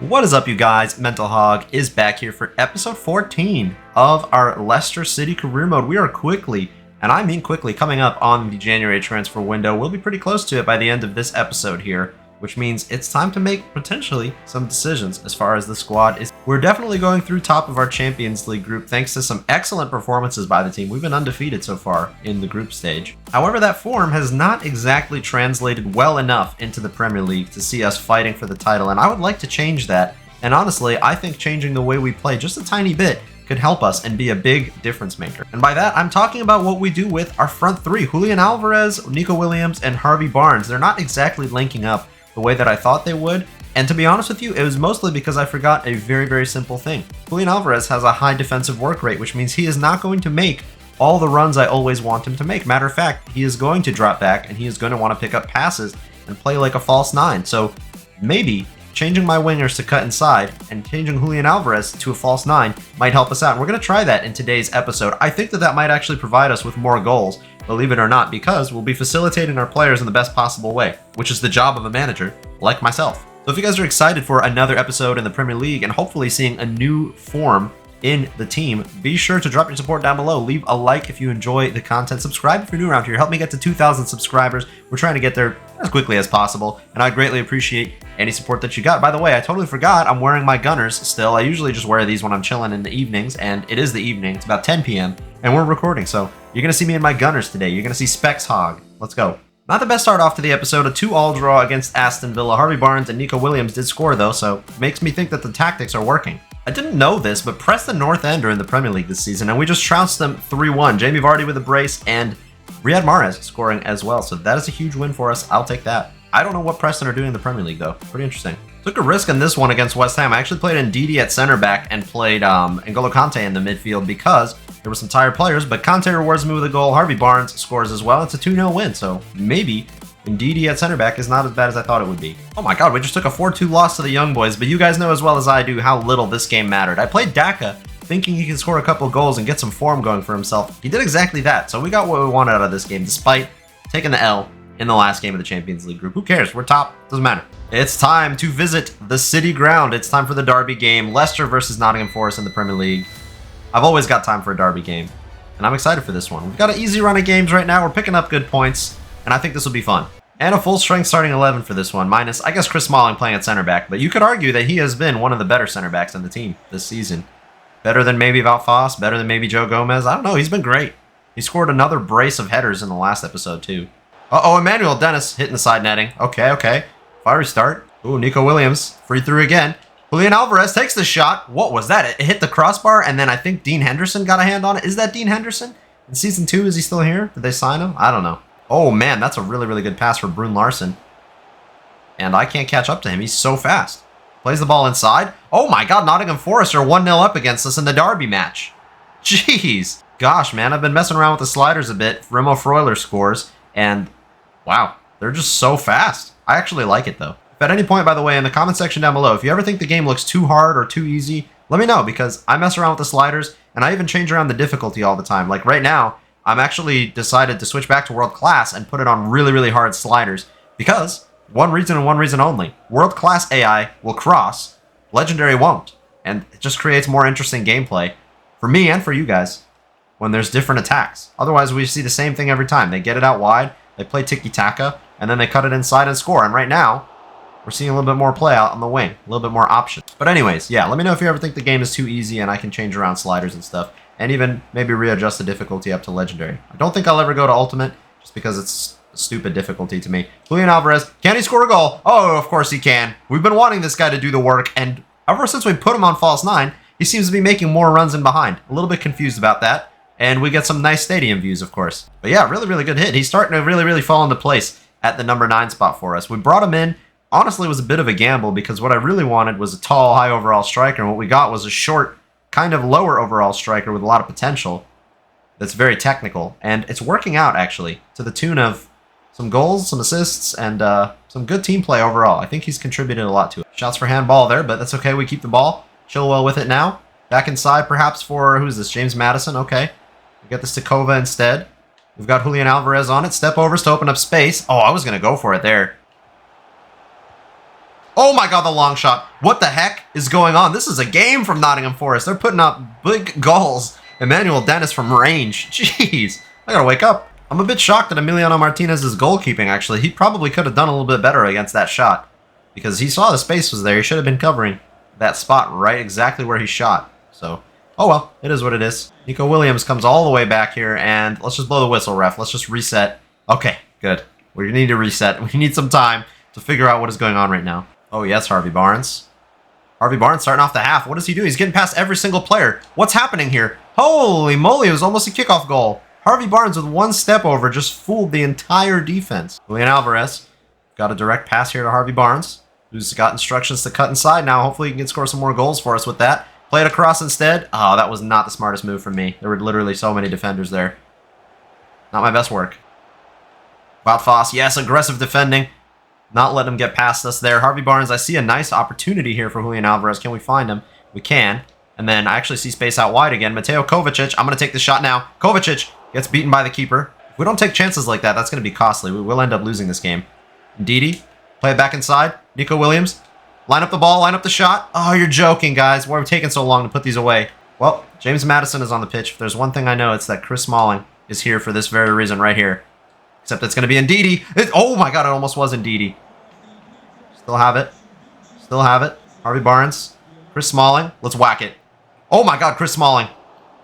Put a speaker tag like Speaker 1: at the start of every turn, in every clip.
Speaker 1: What is up, you guys? Mental Hog is back here for episode 14 of our Leicester City Career Mode. We are quickly, and I mean quickly, coming up on the January transfer window. We'll be pretty close to it by the end of this episode here, which means it's time to make potentially some decisions as far as the squad is. We're definitely going through top of our Champions League group thanks to some excellent performances by the team. We've been undefeated so far in the group stage. However, that form has not exactly translated well enough into the Premier League to see us fighting for the title, and I would like to change that. And honestly, I think changing the way we play just a tiny bit could help us and be a big difference maker. And by that, I'm talking about what we do with our front three: Julian Alvarez, Nico Williams, and Harvey Barnes. They're not exactly linking up the way that I thought they would. And to be honest with you, it was mostly because I forgot a very, very simple thing. Julian Alvarez has a high defensive work rate, which means he is not going to make all the runs I always want him to make. Matter of fact, he is going to drop back and he is going to want to pick up passes and play like a false nine. So maybe changing my wingers to cut inside and changing Julian Alvarez to a false nine might help us out. And we're going to try that in today's episode. I think that might actually provide us with more goals, believe it or not, because we'll be facilitating our players in the best possible way, which is the job of a manager like myself. So if you guys are excited for another episode in the Premier League and hopefully seeing a new form in the team, be sure to drop your support down below. Leave a like if you enjoy the content. Subscribe if you're new around here. Help me get to 2,000 subscribers. We're trying to get there as quickly as possible, and I greatly appreciate any support that you got. By the way, I totally forgot I'm wearing my Gunners still. I usually just wear these when I'm chilling in the evenings, and it is the evening. It's about 10 p.m., and we're recording, so you're going to see me in my Gunners today. You're going to see Specs Hog. Let's go. Not the best start off to the episode. A 2-all draw against Aston Villa. Harvey Barnes and Nico Williams did score, though, so it makes me think that the tactics are working. I didn't know this, but Preston North End are in the Premier League this season, and we just trounced them 3-1. Jamie Vardy with a brace, and Riyad Mahrez scoring as well, so that is a huge win for us. I'll take that. I don't know what Preston are doing in the Premier League, though. Pretty interesting. Took a risk in this one against West Ham. I actually played Ndidi at center back and played N'Golo Kante in the midfield because there were some tired players, but Kante rewards me with a goal. Harvey Barnes scores as well. It's a 2-0 win, so maybe Ndidi at center back is not as bad as I thought it would be. Oh my god, we just took a 4-2 loss to the Young Boys, but you guys know as well as I do how little this game mattered. I played Daka thinking he can score a couple goals and get some form going for himself. He did exactly that, so we got what we wanted out of this game despite taking the L in the last game of the Champions League group. Who cares? We're top. Doesn't matter. It's time to visit the City Ground. It's time for the derby game. Leicester versus Nottingham Forest in the Premier League. I've always got time for a derby game, and I'm excited for this one. We've got an easy run of games right now. We're picking up good points, and I think this will be fun. And a full-strength starting 11 for this one, minus, I guess, Chris Smalling playing at center back, but you could argue that he has been one of the better center backs on the team this season. Better than maybe Wout Faes, better than maybe Joe Gomez. I don't know. He's been great. He scored another brace of headers in the last episode, too. Uh-oh, Emmanuel Dennis hitting the side netting. Okay. Fiery start. Ooh, Nico Williams, free through again. Julian Alvarez takes the shot. What was that? It hit the crossbar, and then I think Dean Henderson got a hand on it. Is that Dean Henderson? In Season 2, is he still here? Did they sign him? I don't know. Oh, man, that's a really, really good pass for Brune Larsen. And I can't catch up to him. He's so fast. Plays the ball inside. Oh, my God, Nottingham Forest are 1-0 up against us in the derby match. Jeez. Gosh, man, I've been messing around with the sliders a bit. Remo Freuler scores, and wow, they're just so fast. I actually like it, though. If at any point, by the way, in the comment section down below, if you ever think the game looks too hard or too easy, let me know, because I mess around with the sliders, and I even change around the difficulty all the time. Like right now, I'm actually decided to switch back to World Class and put it on really, really hard sliders, because one reason and one reason only. World Class AI will cross, Legendary won't, and it just creates more interesting gameplay for me and for you guys when there's different attacks. Otherwise, we see the same thing every time. They get it out wide, they play tiki-taka, and then they cut it inside and score. And right now, we're seeing a little bit more play out on the wing, a little bit more options. But anyways, yeah, let me know if you ever think the game is too easy and I can change around sliders and stuff, and even maybe readjust the difficulty up to Legendary. I don't think I'll ever go to Ultimate, just because it's a stupid difficulty to me. Julian Alvarez, can he score a goal? Oh, of course he can. We've been wanting this guy to do the work, and ever since we put him on false nine, he seems to be making more runs in behind. A little bit confused about that. And we get some nice stadium views, of course. But yeah, really, really good hit. He's starting to really, really fall into place at the number 9 spot for us. We brought him in. Honestly, it was a bit of a gamble because what I really wanted was a tall, high overall striker. And what we got was a short, kind of lower overall striker with a lot of potential that's very technical. And it's working out, actually, to the tune of some goals, some assists, and some good team play overall. I think he's contributed a lot to it. Shots for handball there, but that's okay. We keep the ball. Chilwell with it now. Back inside, perhaps for, who's this? James Maddison. Okay. We get this to Kova instead. We've got Julian Alvarez on it. Step overs to open up space. Oh, I was going to go for it there. Oh my god, the long shot. What the heck is going on? This is a game from Nottingham Forest. They're putting up big goals. Emmanuel Dennis from range. Jeez. I gotta wake up. I'm a bit shocked at Emiliano Martinez's goalkeeping, actually. He probably could have done a little bit better against that shot. Because he saw the space was there. He should have been covering that spot right exactly where he shot. So, oh well. It is what it is. Nico Williams comes all the way back here, and let's just blow the whistle, ref. Let's just reset. Okay, good. We need to reset. We need some time to figure out what is going on right now. Oh, yes, Harvey Barnes. Harvey Barnes starting off the half. What does he do? He's getting past every single player. What's happening here? Holy moly, it was almost a kickoff goal. Harvey Barnes with one step over just fooled the entire defense. Julian Alvarez got a direct pass here to Harvey Barnes, who's got instructions to cut inside now. Hopefully he can score some more goals for us with that. Play it across instead. Oh, that was not the smartest move from me. There were literally so many defenders there. Not my best work. Wout Foss, yes, aggressive defending. Not letting him get past us there. Harvey Barnes, I see a nice opportunity here for Julian Alvarez. Can we find him? We can. And then I actually see space out wide again. Mateo Kovacic, I'm going to take the shot now. Kovacic gets beaten by the keeper. If we don't take chances like that, that's going to be costly. We will end up losing this game. Ndidi, play it back inside. Nico Williams, line up the ball, line up the shot. Oh, you're joking, guys. Why are we taking so long to put these away? Well, James Maddison is on the pitch. If there's one thing I know, it's that Chris Smalling is here for this very reason right here. Except it's going to be Ndidi. Oh my god, it almost was Ndidi. Still have it. Still have it. Harvey Barnes. Chris Smalling. Let's whack it. Oh my god, Chris Smalling.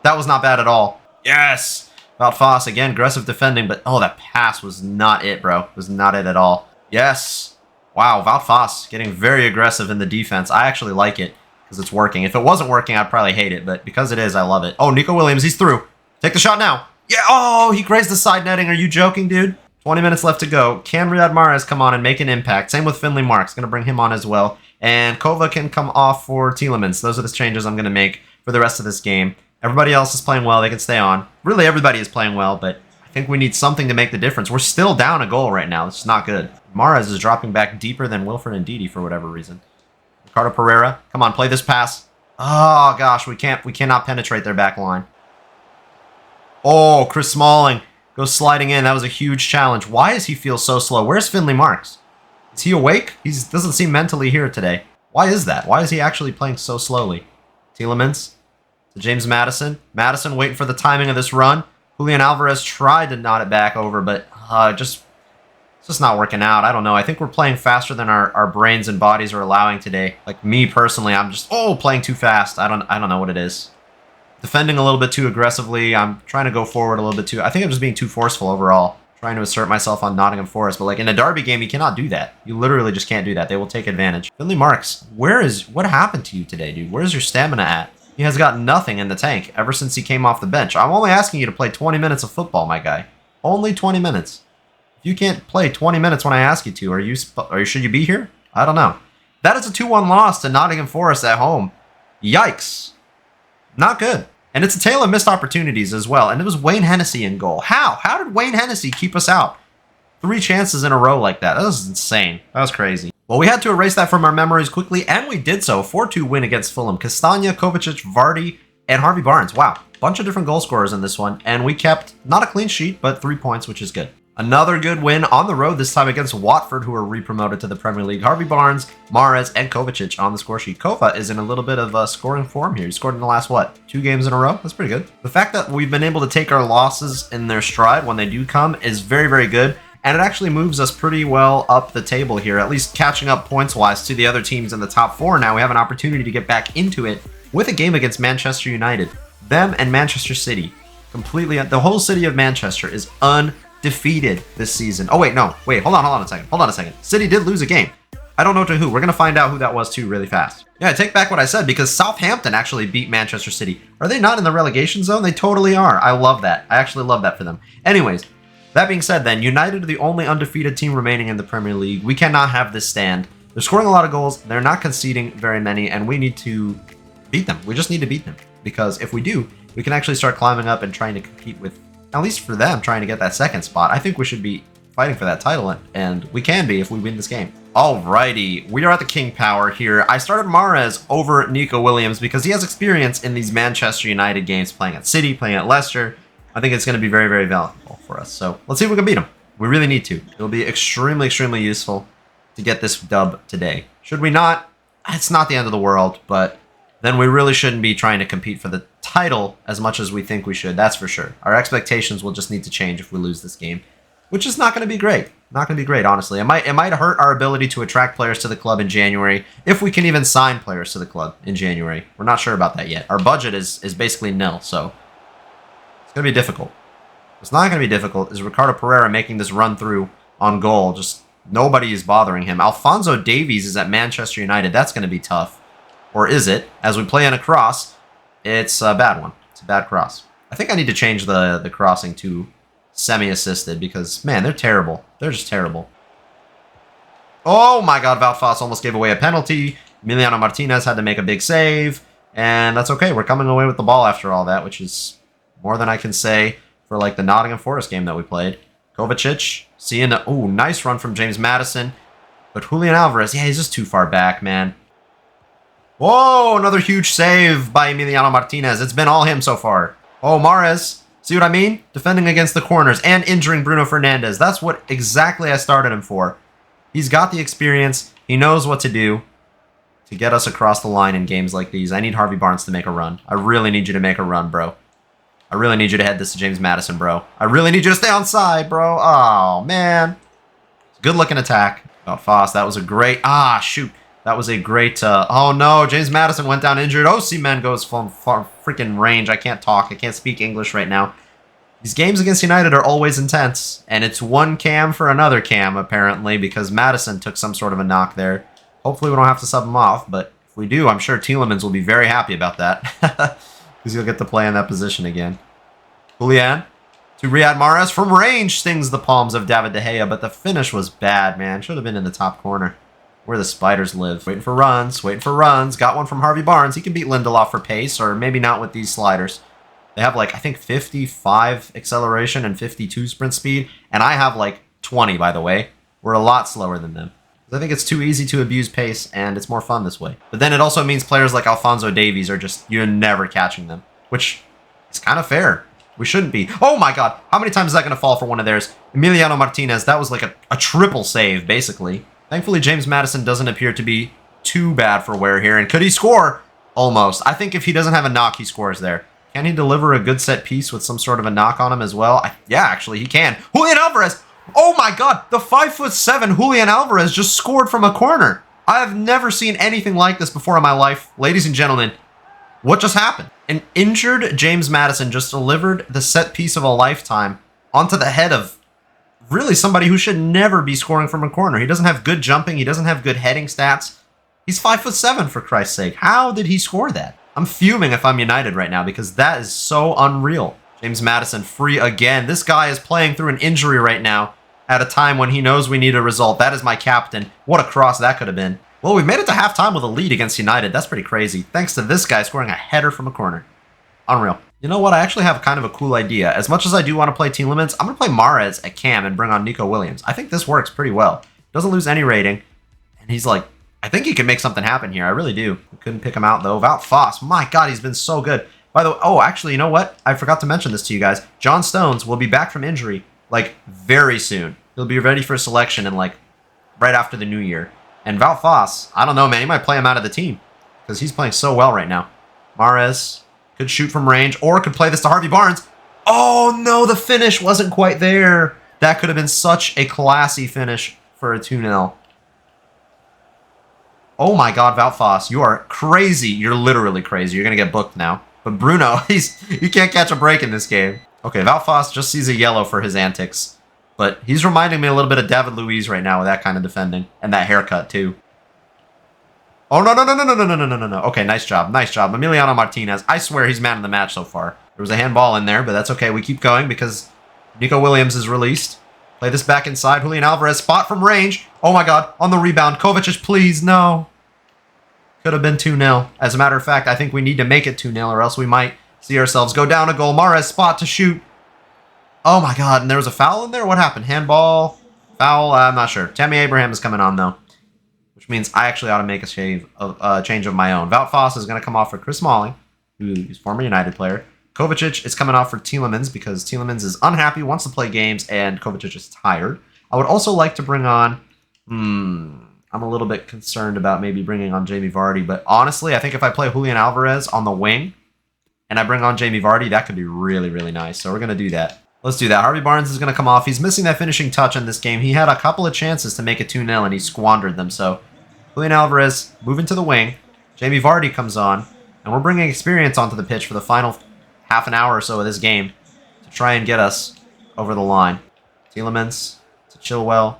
Speaker 1: That was not bad at all. Yes! Wout Foss, again, aggressive defending, but oh, that pass was not it, bro. It was not it at all. Yes! Wow, Wout Foss getting very aggressive in the defense. I actually like it because it's working. If it wasn't working, I'd probably hate it, but because it is, I love it. Oh, Nico Williams, he's through. Take the shot now. Yeah, oh, he grazed the side netting. Are you joking, dude? 20 minutes left to go. Can Riyad Mahrez come on and make an impact? Same with Finley Marks. Going to bring him on as well. And Kova can come off for Tielemans. Those are the changes I'm going to make for the rest of this game. Everybody else is playing well. They can stay on. Really, everybody is playing well, but I think we need something to make the difference. We're still down a goal right now. It's not good. Mahrez is dropping back deeper than Wilfred Ndidi for whatever reason. Ricardo Pereira. Come on, play this pass. Oh, gosh. We cannot penetrate their back line. Oh, Chris Smalling goes sliding in. That was a huge challenge. Why does he feel so slow? Where's Finley Marks? Is he awake? He doesn't seem mentally here today. Why is that? Why is he actually playing so slowly? Tielemans to James Maddison. Maddison waiting for the timing of this run. Julian Alvarez tried to knot it back over, but it's just not working out. I don't know. I think we're playing faster than our brains and bodies are allowing today. Like me personally, I'm just playing too fast. I don't know what it is. Defending a little bit too aggressively. I'm trying to go forward a little bit too. I think I'm just being too forceful overall. Trying to assert myself on Nottingham Forest. But like in a derby game, you cannot do that. You literally just can't do that. They will take advantage. Finley Marks, what happened to you today, dude? Where's your stamina at? He has got nothing in the tank ever since he came off the bench. I'm only asking you to play 20 minutes of football, my guy. Only 20 minutes. If you can't play 20 minutes when I ask you to, should you be here? I don't know. That is a 2-1 loss to Nottingham Forest at home. Yikes. Not good. And it's a tale of missed opportunities as well. And it was Wayne Hennessy in goal. How? How did Wayne Hennessy keep us out? 3 chances in a row like that. That was insane. That was crazy. Well, we had to erase that from our memories quickly, and we did so. 4-2 win against Fulham. Castagna, Kovacic, Vardy, and Harvey Barnes. Wow. Bunch of different goal scorers in this one. And we kept not a clean sheet, but 3 points, which is good. Another good win on the road, this time against Watford, who are re-promoted to the Premier League. Harvey Barnes, Mahrez, and Kovacic on the score sheet. Kova is in a little bit of scoring form here. He scored in the last, 2 games in a row? That's pretty good. The fact that we've been able to take our losses in their stride when they do come is very, very good. And it actually moves us pretty well up the table here, at least catching up points-wise to the other teams in the top 4. Now we have an opportunity to get back into it with a game against Manchester United. Them and Manchester City. Completely, the whole city of Manchester is undefeated this season. Oh, wait, no. Wait, hold on a second. City did lose a game. I don't know to who. We're going to find out who that was too really fast. Yeah, I take back what I said because Southampton actually beat Manchester City. Are they not in the relegation zone? They totally are. I love that. I actually love that for them. Anyways, that being said then, United are the only undefeated team remaining in the Premier League. We cannot have this stand. They're scoring a lot of goals. They're not conceding very many, and we need to beat them. We just need to beat them because if we do, we can actually start climbing up and trying to compete with, at least for them, trying to get that second spot. I think we should be fighting for that title, and we can be if we win this game. Alrighty, we are at the King Power here. I started Mahrez over Nico Williams because he has experience in these Manchester United games, playing at City, playing at Leicester. I think it's going to be very, very valuable for us. So let's see if we can beat him. We really need to. It'll be extremely, extremely useful to get this dub today. Should we not? It's not the end of the world, but then we really shouldn't be trying to compete for the title as much as we think we should, that's for sure. Our expectations will just need to change if we lose this game, which is not going to be great. Not going to be great, honestly. It might hurt our ability to attract players to the club in January, if we can even sign players to the club in January. We're not sure about that yet. Our budget is basically nil, so it's going to be difficult. What's not going to be difficult is Ricardo Pereira making this run through on goal. Just nobody is bothering him. Alphonso Davies is at Manchester United. That's going to be tough. Or is it? As we play in a cross, it's a bad one. It's a bad cross. I think I need to change the crossing to semi-assisted because, man, they're terrible. They're just terrible. Oh my god, Valfas almost gave away a penalty. Emiliano Martinez had to make a big save. And that's okay. We're coming away with the ball after all that, which is more than I can say for like the Nottingham Forest game that we played. Kovacic, seeing the... Ooh, nice run from James Maddison. But Julian Alvarez, yeah, he's just too far back, man. Whoa, another huge save by Emiliano Martinez. It's been all him so far. Oh, Mahrez. See what I mean? Defending against the corners and injuring Bruno Fernandes. That's what exactly I started him for. He's got the experience. He knows what to do to get us across the line in games like these. I need Harvey Barnes to make a run. I really need you to make a run, bro. I really need you to head this to James Maddison, bro. I really need you to stay on side, bro. Oh, man. Good looking attack. Oh, Foss, that was a great... Ah, shoot. That was a great... oh, no. James Maddison went down injured. Osimhen goes from far freaking range. I can't talk. I can't speak English right now. These games against United are always intense. And it's one cam for another cam, apparently, because Maddison took some sort of a knock there. Hopefully we don't have to sub him off, but if we do, I'm sure Tielemans will be very happy about that. Because he'll get to play in that position again. Julian to Riyad Mahrez from range stings the palms of David De Gea, but the finish was bad, man. Should have been in the top corner where the spiders live. Waiting for runs, waiting for runs. Got one from Harvey Barnes. He can beat Lindelof for pace, or maybe not with these sliders. They have like, I think 55 acceleration and 52 sprint speed, and I have like 20, by the way. We're a lot slower than them. I think it's too easy to abuse pace, and it's more fun this way. But then it also means players like Alphonso Davies are just, you're never catching them, which is kind of fair. We shouldn't be. Oh my god, how many times is that going to fall for one of theirs? Emiliano Martinez, that was like a triple save, basically. Thankfully, James Maddison doesn't appear to be too bad for wear here, and could he score? Almost. I think if he doesn't have a knock, he scores there. Can he deliver a good set piece with some sort of a knock on him as well? Yeah, actually, he can. Julian Alvarez! Oh my god, the 5'7" Julian Alvarez just scored from a corner. I have never seen anything like this before in my life. Ladies and gentlemen, what just happened? An injured James Maddison just delivered the set piece of a lifetime onto the head of really somebody who should never be scoring from a corner. He doesn't have good jumping. He doesn't have good heading stats. He's 5'7", for Christ's sake. How did he score that? I'm fuming if I'm United right now because that is so unreal. James Maddison free again. This guy is playing through an injury right now at a time when he knows we need a result. That is my captain. What a cross that could have been. Well, we've made it to halftime with a lead against United. That's pretty crazy. Thanks to this guy scoring a header from a corner. Unreal. You know what? I actually have kind of a cool idea. As much as I do want to play Tielemans, I'm going to play Mahrez at cam and bring on Nico Williams. I think this works pretty well. Doesn't lose any rating. And he's like, I think he can make something happen here. I really do. We couldn't pick him out, though. Wout Foss. My God, he's been so good. By the way, oh, actually, you know what? I forgot to mention this to you guys. John Stones will be back from injury, like, very soon. He'll be ready for selection in, like, right after the new year. And Wout Foss, I don't know, man. He might play him out of the team because he's playing so well right now. Mahrez could shoot from range or could play this to Harvey Barnes. Oh, no, the finish wasn't quite there. That could have been such a classy finish for a 2-0. Oh, my God, Wout Foss, you are crazy. You're literally crazy. You're going to get booked now. But Bruno, you can't catch a break in this game. Okay, Wout Foss just sees a yellow for his antics. But he's reminding me a little bit of David Luiz right now with that kind of defending. And that haircut, too. Oh, no, no, no, no, no, no, no, no, no, no. Okay, nice job. Nice job. Emiliano Martinez. I swear he's man of the match so far. There was a handball in there, but that's okay. We keep going because Nico Williams is released. Play this back inside. Julian Alvarez, spot from range. Oh, my God. On the rebound. Kovacic, please, no. Could have been 2-0. As a matter of fact, I think we need to make it 2-0 or else we might see ourselves go down a goal. Mahrez, spot to shoot. Oh, my God. And there was a foul in there? What happened? Handball? Foul? I'm not sure. Tammy Abraham is coming on, though. Which means I actually ought to make a change of my own. Wout Foss is going to come off for Chris Smalling, who is a former United player. Kovacic is coming off for Tielemans because Tielemans is unhappy, wants to play games, and Kovacic is tired. I would also like to bring on... I'm a little bit concerned about maybe bringing on Jamie Vardy. But honestly, I think if I play Julian Alvarez on the wing and I bring on Jamie Vardy, that could be really, really nice. So we're going to do that. Let's do that. Harvey Barnes is going to come off. He's missing that finishing touch in this game. He had a couple of chances to make it 2-0, and he squandered them. So Julian Alvarez moving to the wing. Jamie Vardy comes on, and we're bringing experience onto the pitch for the final half an hour or so of this game to try and get us over the line. Tielemans to Chilwell.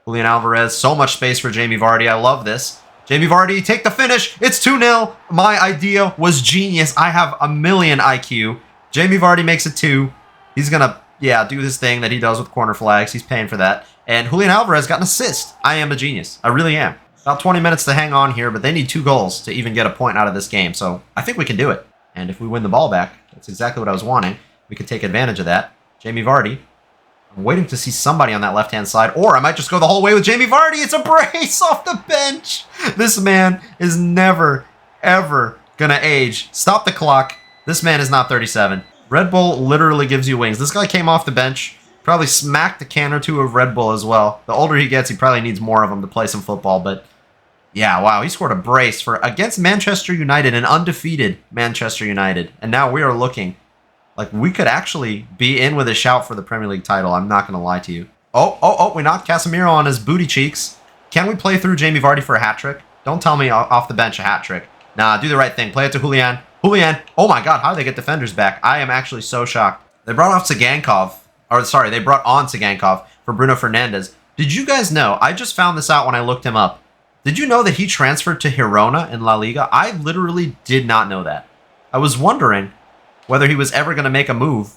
Speaker 1: Julian Alvarez. So much space for Jamie Vardy. I love this. Jamie Vardy, take the finish. It's 2-0. My idea was genius. I have a million IQ. Jamie Vardy makes it 2. He's going to, do this thing that he does with corner flags. He's paying for that. And Julian Alvarez got an assist. I am a genius. I really am. About 20 minutes to hang on here, but they need 2 goals to even get a point out of this game. So I think we can do it. And if we win the ball back, that's exactly what I was wanting. We could take advantage of that. Jamie Vardy. I'm waiting to see somebody on that left-hand side, or I might just go the whole way with Jamie Vardy. It's a brace off the bench. This man is never, ever going to age. Stop the clock. This man is not 37. Red Bull literally gives you wings. This guy came off the bench, probably smacked a can or 2 of Red Bull as well. The older he gets, he probably needs more of them to play some football, but yeah, wow, he scored a brace for against Manchester United, an undefeated Manchester United. And now we are looking like we could actually be in with a shout for the Premier League title. I'm not going to lie to you. Oh, we knocked Casemiro on his booty cheeks. Can we play through Jamie Vardy for a hat trick? Don't tell me off the bench a hat trick. Nah, do the right thing. Play it to Julian. Julian. Oh my God, how do they get defenders back? I am actually so shocked. They brought off Tsigankov. Or sorry, they brought on Tsigankov for Bruno Fernandes. Did you guys know? I just found this out when I looked him up. Did you know that he transferred to Girona in La Liga? I literally did not know that. I was wondering whether he was ever going to make a move.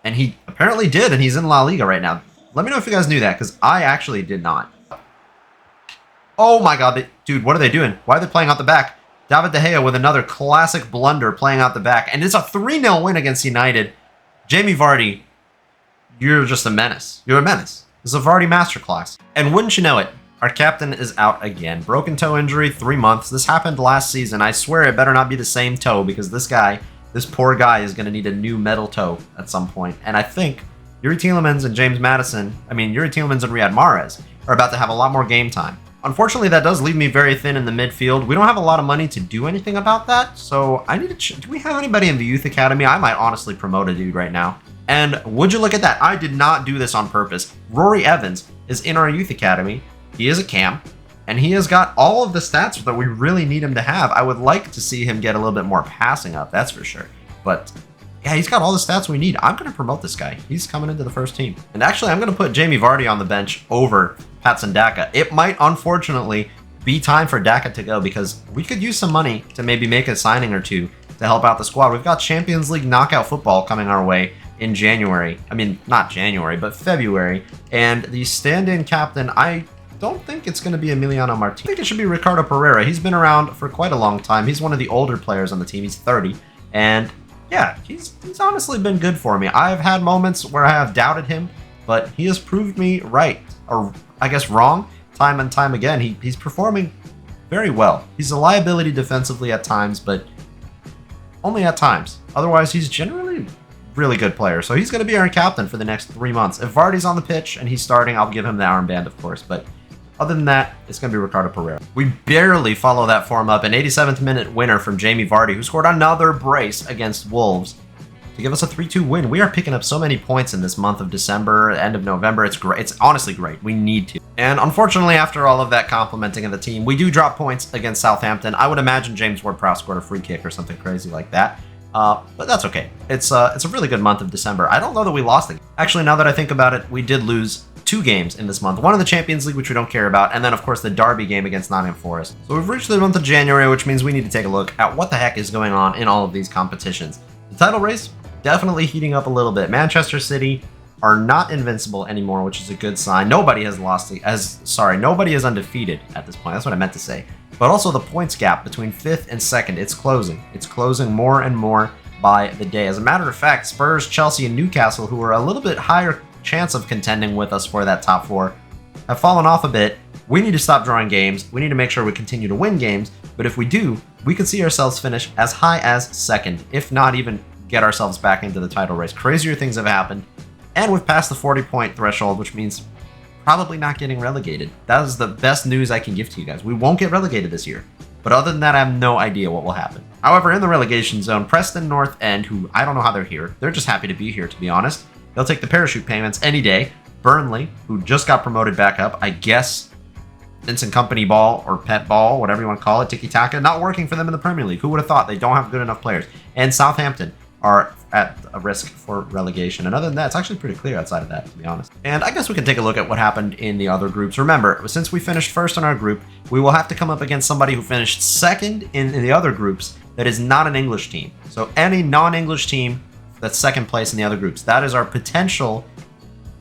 Speaker 1: And he apparently did, and he's in La Liga right now. Let me know if you guys knew that, because I actually did not. Oh my God, dude, what are they doing? Why are they playing out the back? David De Gea with another classic blunder playing out the back. And it's a 3-0 win against United. Jamie Vardy, you're just a menace. You're a menace. This is a Vardy masterclass. And wouldn't you know it, our captain is out again. Broken toe injury, 3 months. This happened last season. I swear it better not be the same toe, because this poor guy is going to need a new metal toe at some point. And I think Yuri Tielemans and Yuri Tielemans and Riyad Mahrez are about to have a lot more game time. Unfortunately, that does leave me very thin in the midfield. We don't have a lot of money to do anything about that, so I need to do we have anybody in the youth academy? I might honestly promote a dude right now. And would you look at that? I did not do this on purpose. Rory Evans is in our youth academy. He is a cam, and he has got all of the stats that we really need him to have. I would like to see him get a little bit more passing up, that's for sure. But yeah, he's got all the stats we need. I'm going to promote this guy. He's coming into the first team. And actually, I'm going to put Jamie Vardy on the bench over Patson Daka. It might, unfortunately, be time for Daka to go, because we could use some money to maybe make a signing or 2 to help out the squad. We've got Champions League knockout football coming our way in January. I mean, not January, but February. And the stand-in captain, I don't think it's going to be Emiliano Martinez. I think it should be Ricardo Pereira. He's been around for quite a long time. He's one of the older players on the team. He's 30. And yeah, he's honestly been good for me. I've had moments where I have doubted him, but he has proved me right, or I guess wrong, time and time again. He's performing very well. He's a liability defensively at times, but only at times. Otherwise, he's generally a really good player. So he's going to be our captain for the next 3 months. If Vardy's on the pitch and he's starting, I'll give him the armband, of course, but other than that, it's going to be Ricardo Pereira. We barely follow that form up. An 87th minute winner from Jamie Vardy, who scored another brace against Wolves to give us a 3-2 win. We are picking up so many points in this month of December, end of November. It's great. It's honestly great. We need to. And unfortunately, after all of that complimenting of the team, we do drop points against Southampton. I would imagine James Ward-Prowse scored a free kick or something crazy like that. But that's okay. It's a really good month of December. I don't know that we lost it. Actually, now that I think about it, we did lose 2 games in this month. One in the Champions League, which we don't care about, and then, of course, the Derby game against Nottingham Forest. So we've reached the month of January, which means we need to take a look at what the heck is going on in all of these competitions. The title race, definitely heating up a little bit. Manchester City are not invincible anymore, which is a good sign. Nobody is undefeated at this point. That's what I meant to say. But also the points gap between 5th and 2nd, it's closing. It's closing more and more by the day. As a matter of fact, Spurs, Chelsea, and Newcastle, who are a little bit higher chance of contending with us for that top 4, have fallen off a bit. We need to stop drawing games. We need to make sure we continue to win games. But if we do, we could see ourselves finish as high as 2nd, if not even get ourselves back into the title race. Crazier things have happened. And we've passed the 40-point threshold, which means probably not getting relegated. That is the best news I can give to you guys. We won't get relegated this year. But other than that, I have no idea what will happen. However, in the relegation zone, Preston North End, who I don't know how they're here. They're just happy to be here, to be honest. They'll take the parachute payments any day. Burnley, who just got promoted back up, I guess Vincent Company ball or pet ball, whatever you want to call it, tiki-taka, not working for them in the Premier League. Who would have thought? They don't have good enough players. And Southampton are at a risk for relegation. And other than that, it's actually pretty clear outside of that, to be honest. And I guess we can take a look at what happened in the other groups. Remember, since we finished first in our group, we will have to come up against somebody who finished second in the other groups that is not an English team. So any non-English team that's second place in the other groups, that is our potential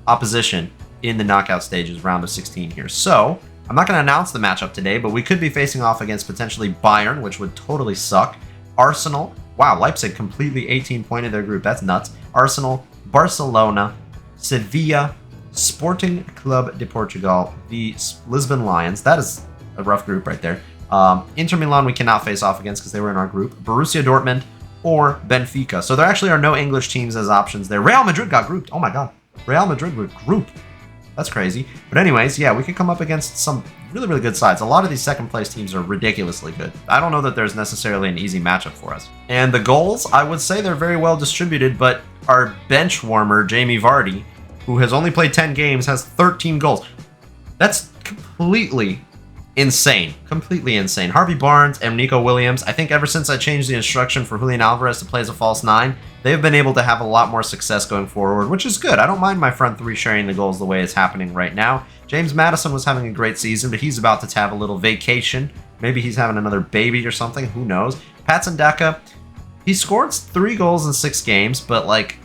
Speaker 1: opposition in the knockout stages, round of 16 here. So I'm not going to announce the matchup today, but we could be facing off against potentially Bayern, which would totally suck. Arsenal. Wow, Leipzig completely 18-pointed their group. That's nuts. Arsenal, Barcelona, Sevilla, Sporting Club de Portugal, the Lisbon Lions. That is a rough group right there. Inter Milan we cannot face off against because they were in our group. Borussia Dortmund or Benfica. So there actually are no English teams as options there. Real Madrid got grouped. Oh my god. Real Madrid were grouped. That's crazy. But anyways, yeah, we could come up against some really, really good sides. A lot of these second-place teams are ridiculously good. I don't know that there's necessarily an easy matchup for us. And the goals, I would say they're very well distributed, but our bench warmer, Jamie Vardy, who has only played 10 games, has 13 goals. That's completely insane. Completely insane. Harvey Barnes and Nico Williams, I think ever since I changed the instruction for Julian Alvarez to play as a false 9, they've been able to have a lot more success going forward, which is good. I don't mind my front three sharing the goals the way it's happening right now. James Maddison was having a great season, but he's about to have a little vacation. Maybe he's having another baby or something. Who knows? Patson Daka, he scored 3 goals in 6 games, but like,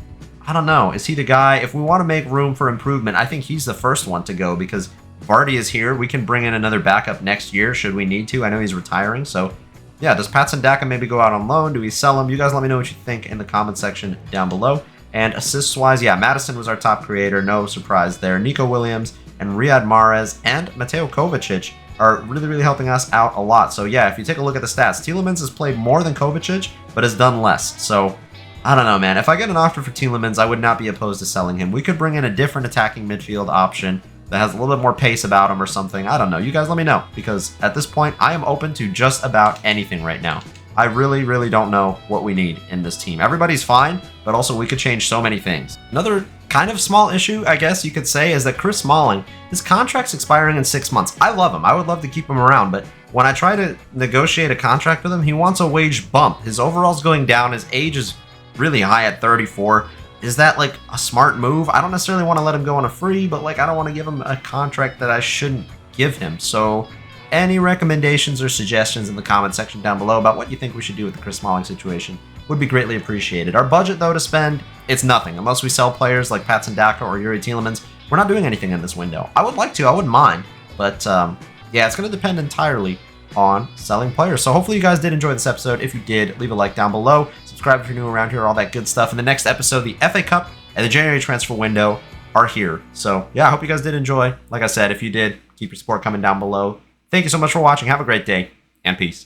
Speaker 1: I don't know. Is he the guy? If we want to make room for improvement, I think he's the first one to go because Vardy is here. We can bring in another backup next year should we need to. I know he's retiring, so yeah, does Patson Daka maybe go out on loan? Do we sell him? You guys let me know what you think in the comment section down below. And assists-wise, yeah, Maddison was our top creator. No surprise there. Nico Williams and Riyad Mahrez and Mateo Kovacic are really, really helping us out a lot. So yeah, if you take a look at the stats, Tielemans has played more than Kovacic, but has done less. So I don't know, man. If I get an offer for Tielemans, I would not be opposed to selling him. We could bring in a different attacking midfield option that has a little bit more pace about him or something. I don't know. You guys let me know, because at this point, I am open to just about anything right now. I really, really don't know what we need in this team. Everybody's fine, but also we could change so many things. Another kind of small issue, I guess you could say, is that Chris Smalling, his contract's expiring in 6 months. I love him. I would love to keep him around, but when I try to negotiate a contract with him, he wants a wage bump. His overall's going down. His age is really high at 34. Is that like a smart move? I don't necessarily want to let him go on a free, but like I don't want to give him a contract that I shouldn't give him. So any recommendations or suggestions in the comment section down below about what you think we should do with the Chris Smalling situation would be greatly appreciated. Our budget though to spend, it's nothing. Unless we sell players like Patson Daka or Yuri Tielemans, we're not doing anything in this window. I would like to, I wouldn't mind, but yeah, it's going to depend entirely on selling players. So hopefully you guys did enjoy this episode. If you did, leave a like down below. Subscribe if you're new around here, all that good stuff. In the next episode, the FA Cup and the January transfer window are here. So yeah, I hope you guys did enjoy. Like I said, if you did, keep your support coming down below. Thank you so much for watching. Have a great day, and peace.